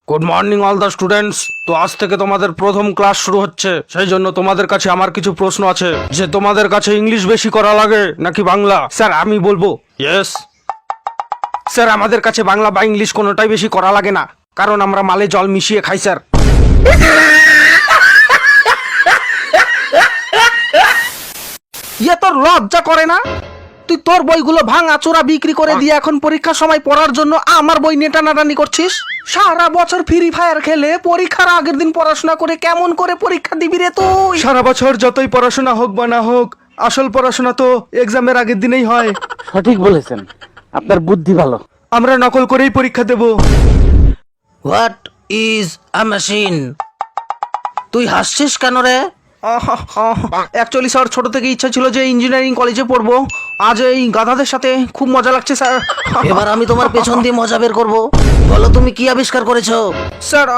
Good morning all the students. তো আজ থেকে তোমাদের প্রথম ক্লাস শুরু হচ্ছে, সেই জন্য তোমাদের কাছে আমার কিছু প্রশ্ন আছে যে তোমাদের কাছে ইংলিশ বেশি করা লাগে নাকি বাংলা। স্যার আমি বলবো ইয়েস। স্যার আমাদের কাছে বাংলা বা ইংলিশ কোনোটাই বেশি করা লাগে না, কারণ আমরা মালে জল মিশিয়ে খাই স্যার। ইয়ে তোর লজ্জা করে না? তুই তোর বইগুলো ভাঙা চোরা বিক্রি করে দিয়ে এখন পরীক্ষার সময় পড়ার জন্য আমার বই নিয়ে টানাটানি করছিস। সারা বছর ফ্রি ফায়ার খেলে পরীক্ষার আগের দিন পড়াশোনা করে কেমন করে পরীক্ষা দিবি রে তুই? সারা বছর যতই পড়াশোনা হোক বা না হোক, আসল পড়াশোনা তো এক্সামের আগের দিনেই হয়। সঠিক বলেছেন, আপনার বুদ্ধি ভালো। আমরা নকল করেই পরীক্ষা দেব। What is a machine? তুই হাসছিস কেন রে? অ্যাকচুয়ালি স্যার, ছোট থেকে ইচ্ছা ছিল যে ইঞ্জিনিয়ারিং কলেজে পড়বো। আজ এই গাধাদের সাথে খুব মজা লাগছে স্যার। এবার আমি তোমার পেছন দিয়ে মজা বের করবো। বলো তুমি কি আবিষ্কার করেছো? স্যার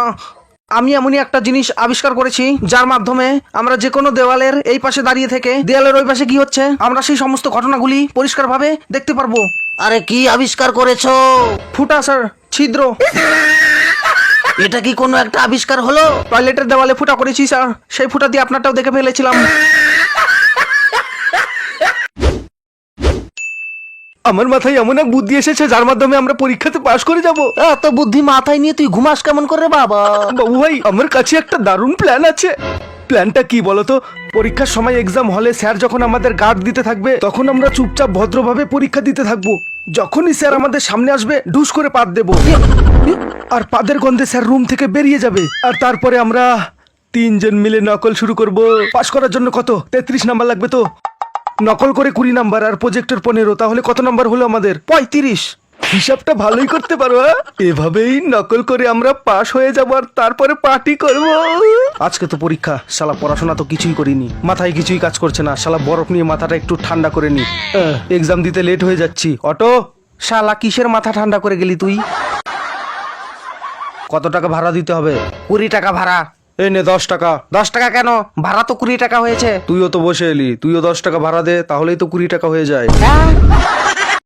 আমি এমনই একটা জিনিস আবিষ্কার করেছি যার মাধ্যমে আমরা যে কোনো দেওয়ালের এই পাশে দাঁড়িয়ে থেকে দেওয়ালের ওই পাশে কি হচ্ছে আমরা সেই সমস্ত ঘটনাগুলি পরিষ্কারভাবে দেখতে পারবো। আরে কি আবিষ্কার করেছো? ফুটা স্যার, ছিদ্র। এটা কি কোনো একটা আবিষ্কার হলো? টয়লেটের দেওয়ালে ফুটা করেছি স্যার, সেই ফুটা দিয়ে আপনারটাও দেখে ফেলেছিলাম। আমার মাথায় এমন এক বুদ্ধি এসেছে যার মাধ্যমে আমরা পরীক্ষাতে পাশ করে যাব। এত বুদ্ধি মাথায় নিয়ে তুই ঘুমাস কেমন করে বাবা? বাবু ভাই, আমার কাছে একটা দারুণ প্ল্যান আছে। প্ল্যানটা কি বলতো? পরীক্ষার সময় এক্সাম হলে স্যার যখন আমাদের গার্ড দিতে থাকবে, তখন আমরা চুপচাপ ভদ্রভাবে পরীক্ষা দিতে থাকবো। যখনই স্যার আমাদের সামনে আসবে, ঢুস করে পাত দেবো, আর পাদের গন্ধে স্যার রুম থেকে বেরিয়ে যাবে। আর তারপরে আমরা তিনজন মিলে নকল শুরু করব। পাশ করার জন্য কত 33 নাম্বার লাগবে তো? নকল করে 20 নাম্বার আর প্রজেক্টর 15, তাহলে কত নাম্বার হলো আমাদের? 35। হিসাবটা ভালোই করতে পারো। এভাবেই নকল করে আমরা পাশ হয়ে যাব আর তারপরে পার্টি করব। আজকে তো পরীক্ষা, শালা পড়াশোনা তো কিছুই করিনি, মাথায় কিছুই কাজ করছে না। শালা বরফ নিয়ে মাথাটা একটু ঠান্ডা করে নি। এক্সাম দিতে লেট হয়ে যাচ্ছি। অটো, শালা কিসের মাথা ঠান্ডা করে গেলি তুই? কত টাকা ভাড়া দিতে হবে? 20 টাকা ভাড়া। এই নে 10 টাকা। 10 টাকা কেন? ভাড়া তো 20 টাকা হয়েছে। তুইও তো বসে এলি, তুইও 10 টাকা ভাড়া দে, তাহলেই তো 20 টাকা হয়ে যায়। হ্যাঁ?